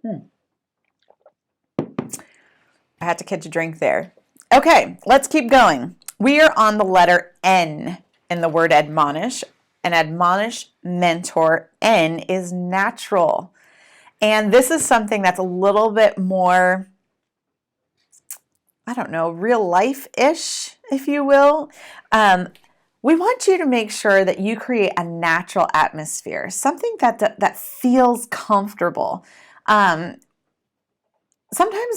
I had to catch a drink there. Okay, let's keep going. We are on the letter N in the word admonish. And admonish, mentor, N is natural. And this is something that's a little bit more, I don't know, real life-ish, if you will. We want you to make sure that you create a natural atmosphere, something that feels comfortable. Sometimes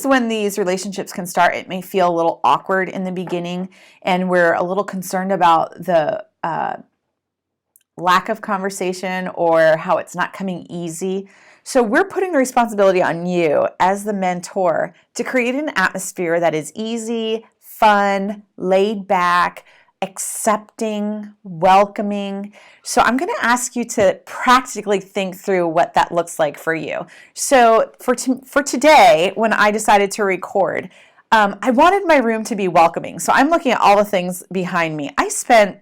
when these relationships can start, it may feel a little awkward in the beginning, and we're a little concerned about the lack of conversation or how it's not coming easy. So we're putting the responsibility on you as the mentor to create an atmosphere that is easy, fun, laid back, accepting, welcoming. So I'm going to ask you to practically think through what that looks like for you. So for today, when I decided to record, I wanted my room to be welcoming. So I'm looking at all the things behind me. I spent,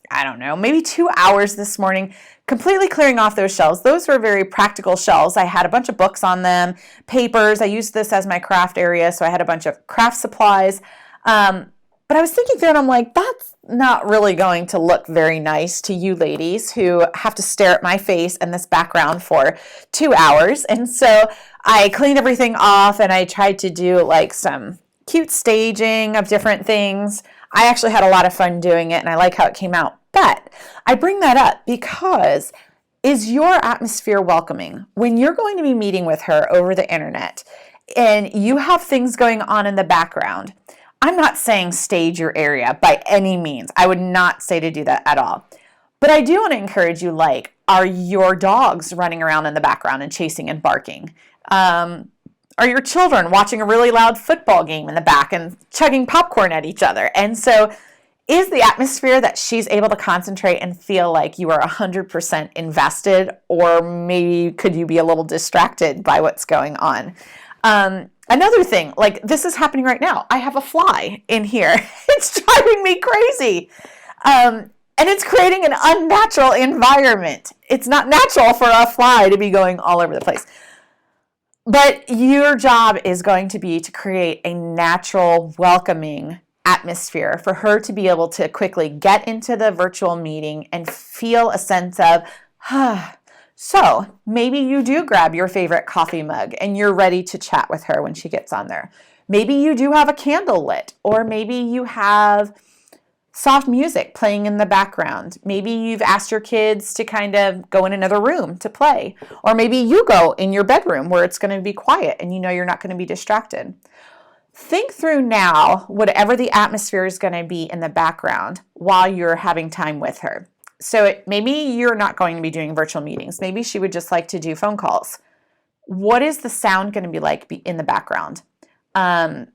I don't know, maybe 2 hours this morning completely clearing off those shelves. Those were very practical shelves. I had a bunch of books on them, papers. I used this as my craft area, so I had a bunch of craft supplies. But I was thinking through and I'm like, that's not really going to look very nice to you ladies who have to stare at my face and this background for 2 hours. And so I cleaned everything off and I tried to do like some cute staging of different things. I actually had a lot of fun doing it and I like how it came out. But I bring that up because is your atmosphere welcoming? When you're going to be meeting with her over the internet and you have things going on in the background, I'm not saying stage your area by any means. I would not say to do that at all. But I do want to encourage you, like, are your dogs running around in the background and chasing and barking? Are your children watching a really loud football game in the back and chugging popcorn at each other? And so is the atmosphere that she's able to concentrate and feel like you are 100% invested, or maybe could you be a little distracted by what's going on? Another thing, like this is happening right now. I have a fly in here. It's driving me crazy. And it's creating an unnatural environment. It's not natural for a fly to be going all over the place. But your job is going to be to create a natural, welcoming atmosphere for her to be able to quickly get into the virtual meeting and feel a sense of, So maybe you do grab your favorite coffee mug and you're ready to chat with her when she gets on there. Maybe you do have a candle lit, or maybe you have soft music playing in the background. Maybe you've asked your kids to kind of go in another room to play, or maybe you go in your bedroom where it's going to be quiet and you know you're not going to be distracted. Think through now whatever the atmosphere is going to be in the background while you're having time with her. So maybe you're not going to be doing virtual meetings. Maybe she would just like to do phone calls. What is the sound going to be like in the background? I'll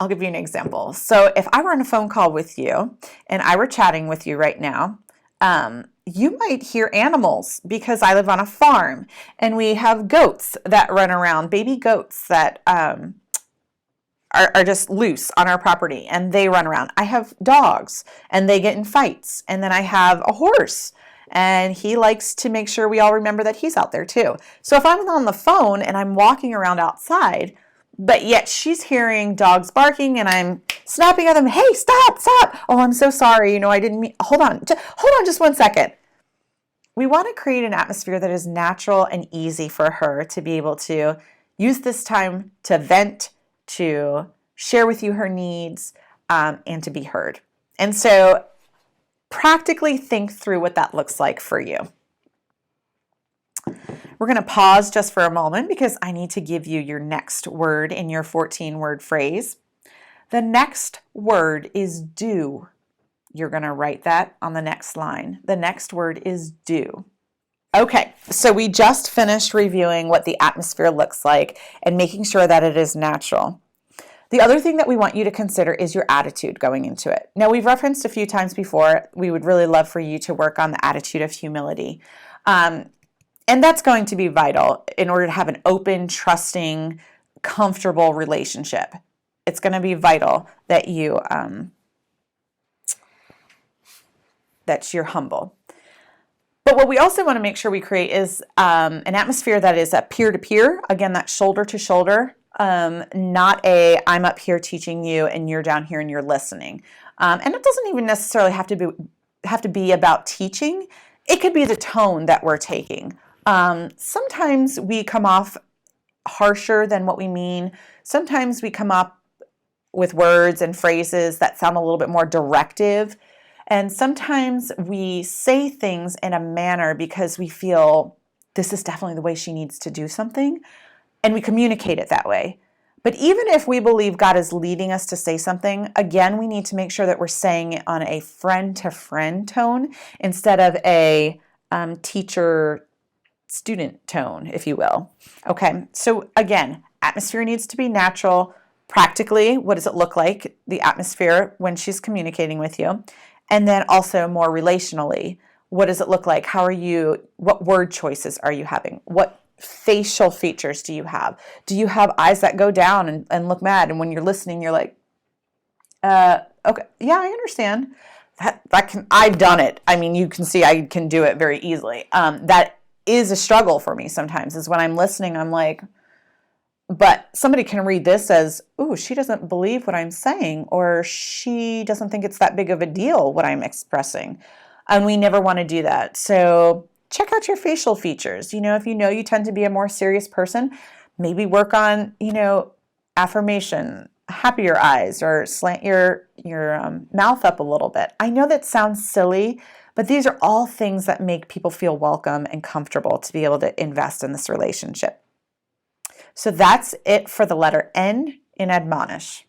give you an example. So if I were on a phone call with you and I were chatting with you right now, you might hear animals because I live on a farm and we have goats that run around, baby goats that are just loose on our property and they run around. I have dogs and they get in fights. And then I have a horse and he likes to make sure we all remember that he's out there too. So if I'm on the phone and I'm walking around outside, but yet she's hearing dogs barking and I'm snapping at them, hey, stop. Oh, I'm so sorry. I didn't mean, hold on just 1 second. We want to create an atmosphere that is natural and easy for her to be able to use this time to vent, to share with you her needs, and to be heard. And so practically think through what that looks like for you. We're going to pause just for a moment because I need to give you your next word in your 14-word phrase. The next word is do. You're going to write that on the next line. The next word is do. Okay, so we just finished reviewing what the atmosphere looks like and making sure that it is natural. The other thing that we want you to consider is your attitude going into it. Now, we've referenced a few times before, we would really love for you to work on the attitude of humility. And that's going to be vital in order to have an open, trusting, comfortable relationship. It's going to be vital that that you're humble. But what we also want to make sure we create is an atmosphere that is a peer-to-peer, again, that shoulder-to-shoulder, not a I'm up here teaching you and you're down here and you're listening. And it doesn't even necessarily have to be about teaching. It could be the tone that we're taking. Sometimes we come off harsher than what we mean. Sometimes we come up with words and phrases that sound a little bit more directive. And sometimes we say things in a manner because we feel this is definitely the way she needs to do something, and we communicate it that way. But even if we believe God is leading us to say something, again, we need to make sure that we're saying it on a friend-to-friend tone instead of a teacher-student tone, if you will. Okay, so again, atmosphere needs to be natural. Practically, what does it look like, the atmosphere when she's communicating with you? And then also more relationally, what does it look like? How are you, what word choices are you having? What facial features do you have? Do you have eyes that go down and look mad? And when you're listening, you're like, okay, yeah, I understand. I've done it. I mean, you can see I can do it very easily. That is a struggle for me sometimes, is when I'm listening, I'm like, but somebody can read this as, ooh, she doesn't believe what I'm saying, or she doesn't think it's that big of a deal what I'm expressing. And we never want to do that. So check out your facial features. If you tend to be a more serious person, maybe work on, affirmation, happier eyes, or slant your mouth up a little bit. I know that sounds silly, but these are all things that make people feel welcome and comfortable to be able to invest in this relationship. So that's it for the letter N in admonish.